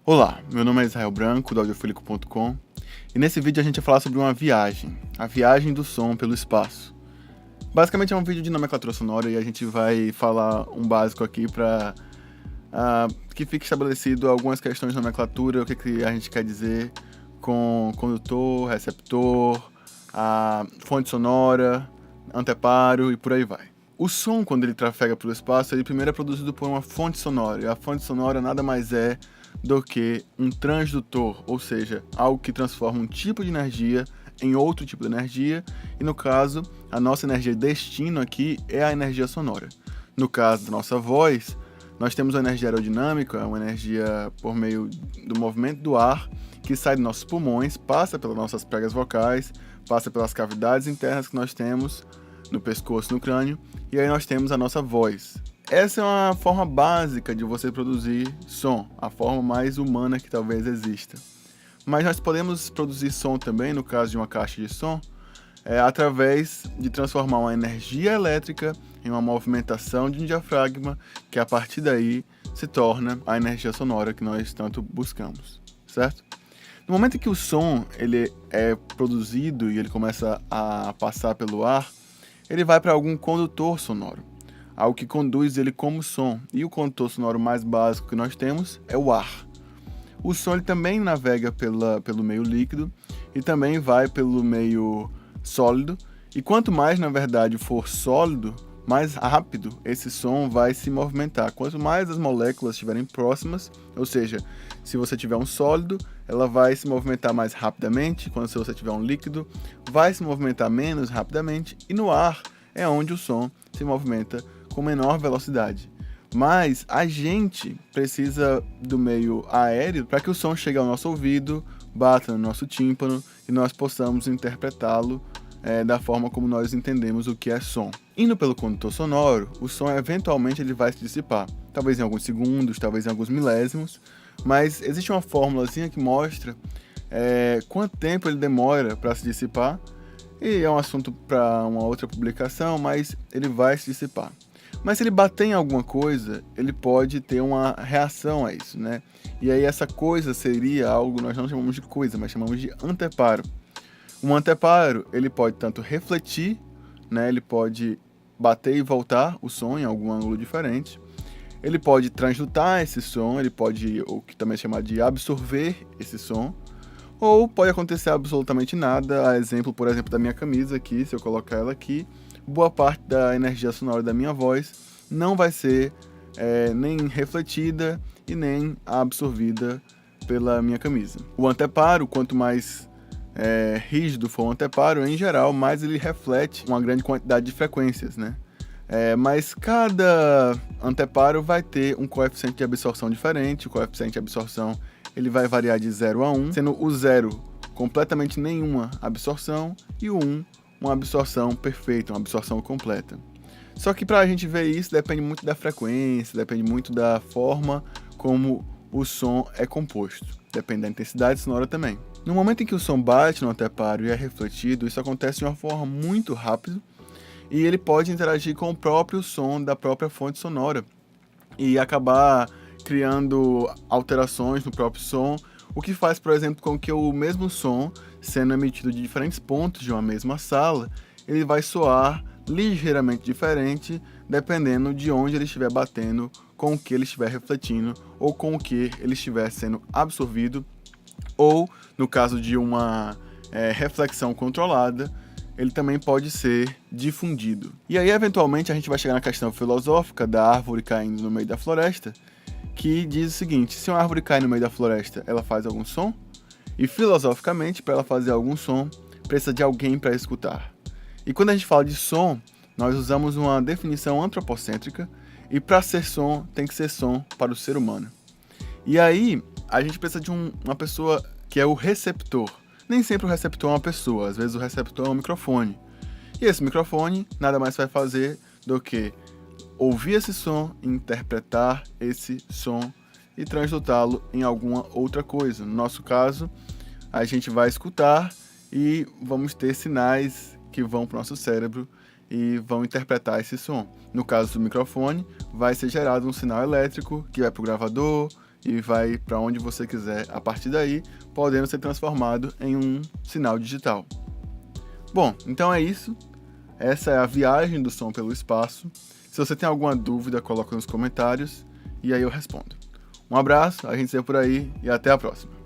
Olá, meu nome é Israel Branco, do audiofílico.com, e nesse vídeo a gente vai falar sobre uma viagem, a viagem do som pelo espaço. Basicamente é um vídeo de nomenclatura sonora e a gente vai falar um básico aqui para que fique estabelecido algumas questões de nomenclatura, o que a gente quer dizer com condutor, receptor, a fonte sonora, anteparo e por aí vai. O som, quando ele trafega pelo espaço, ele primeiro é produzido por uma fonte sonora, e a fonte sonora nada mais é do que um transdutor, ou seja, algo que transforma um tipo de energia em outro tipo de energia, e no caso, a nossa energia destino aqui é a energia sonora. No caso da nossa voz, nós temos a energia aerodinâmica, uma energia por meio do movimento do ar, que sai dos nossos pulmões, passa pelas nossas pregas vocais, passa pelas cavidades internas que nós temos, no pescoço e no crânio, e aí nós temos a nossa voz. Essa é uma forma básica de você produzir som, a forma mais humana que talvez exista. Mas nós podemos produzir som também, no caso de uma caixa de som, através de transformar uma energia elétrica em uma movimentação de um diafragma, que a partir daí se torna a energia sonora que nós tanto buscamos, certo? No momento em que o som ele é produzido e ele começa a passar pelo ar, ele vai para algum condutor sonoro, algo que conduz ele como som, e o condutor sonoro mais básico que nós temos é o ar. O som ele também navega pelo meio líquido e também vai pelo meio sólido, e quanto mais na verdade for sólido, mais rápido esse som vai se movimentar. Quanto mais as moléculas estiverem próximas, ou seja, se você tiver um sólido, ela vai se movimentar mais rapidamente, quando se você tiver um líquido, vai se movimentar menos rapidamente, e no ar é onde o som se movimenta com menor velocidade. Mas a gente precisa do meio aéreo para que o som chegue ao nosso ouvido, bata no nosso tímpano e nós possamos interpretá-lo da forma como nós entendemos o que é som. Indo pelo condutor sonoro, o som eventualmente ele vai se dissipar, talvez em alguns segundos, talvez em alguns milésimos, mas existe uma fórmulazinha que mostra quanto tempo ele demora para se dissipar, e é um assunto para uma outra publicação, mas ele vai se dissipar. Mas se ele bater em alguma coisa, ele pode ter uma reação a isso, né? E aí essa coisa seria algo, nós não chamamos de coisa, mas chamamos de anteparo. Um anteparo, ele pode tanto refletir, né? Ele pode bater e voltar o som em algum ângulo diferente. Ele pode transdutar esse som, ele pode, o que também é chamado de absorver esse som. Ou pode acontecer absolutamente nada, a exemplo, por exemplo, da minha camisa aqui, se eu colocar ela aqui, boa parte da energia sonora da minha voz não vai ser nem refletida e nem absorvida pela minha camisa. O anteparo, quanto mais rígido for o anteparo, em geral, mais ele reflete uma grande quantidade de frequências, né? Mas cada anteparo vai ter um coeficiente de absorção diferente. O coeficiente de absorção ele vai variar de 0 a 1, sendo o 0 completamente nenhuma absorção e o 1 uma absorção perfeita, uma absorção completa. Só que para a gente ver isso depende muito da frequência, depende muito da forma como o som é composto, depende da intensidade sonora também. No momento em que o som bate no anteparo e é refletido, isso acontece de uma forma muito rápida e ele pode interagir com o próprio som da própria fonte sonora e acabar criando alterações no próprio som, o que faz, por exemplo, com que o mesmo som, sendo emitido de diferentes pontos de uma mesma sala, ele vai soar ligeiramente diferente, dependendo de onde ele estiver batendo, com o que ele estiver refletindo, ou com o que ele estiver sendo absorvido, ou, no caso de uma reflexão controlada, ele também pode ser difundido. E aí, eventualmente, a gente vai chegar na questão filosófica da árvore caindo no meio da floresta, que diz o seguinte: se uma árvore cai no meio da floresta, ela faz algum som? E filosoficamente, para ela fazer algum som, precisa de alguém para escutar. E quando a gente fala de som, nós usamos uma definição antropocêntrica, e para ser som, tem que ser som para o ser humano. E aí, a gente precisa de uma pessoa que é o receptor. Nem sempre o receptor é uma pessoa, às vezes o receptor é um microfone. E esse microfone nada mais vai fazer do que ouvir esse som, interpretar esse som e transdutá-lo em alguma outra coisa. No nosso caso, a gente vai escutar e vamos ter sinais que vão para o nosso cérebro e vão interpretar esse som. No caso do microfone, vai ser gerado um sinal elétrico que vai para o gravador, e vai para onde você quiser a partir daí, podendo ser transformado em um sinal digital. Bom, então é isso. Essa é a viagem do som pelo espaço. Se você tem alguma dúvida, coloca nos comentários e aí eu respondo. Um abraço, a gente se vê por aí e até a próxima.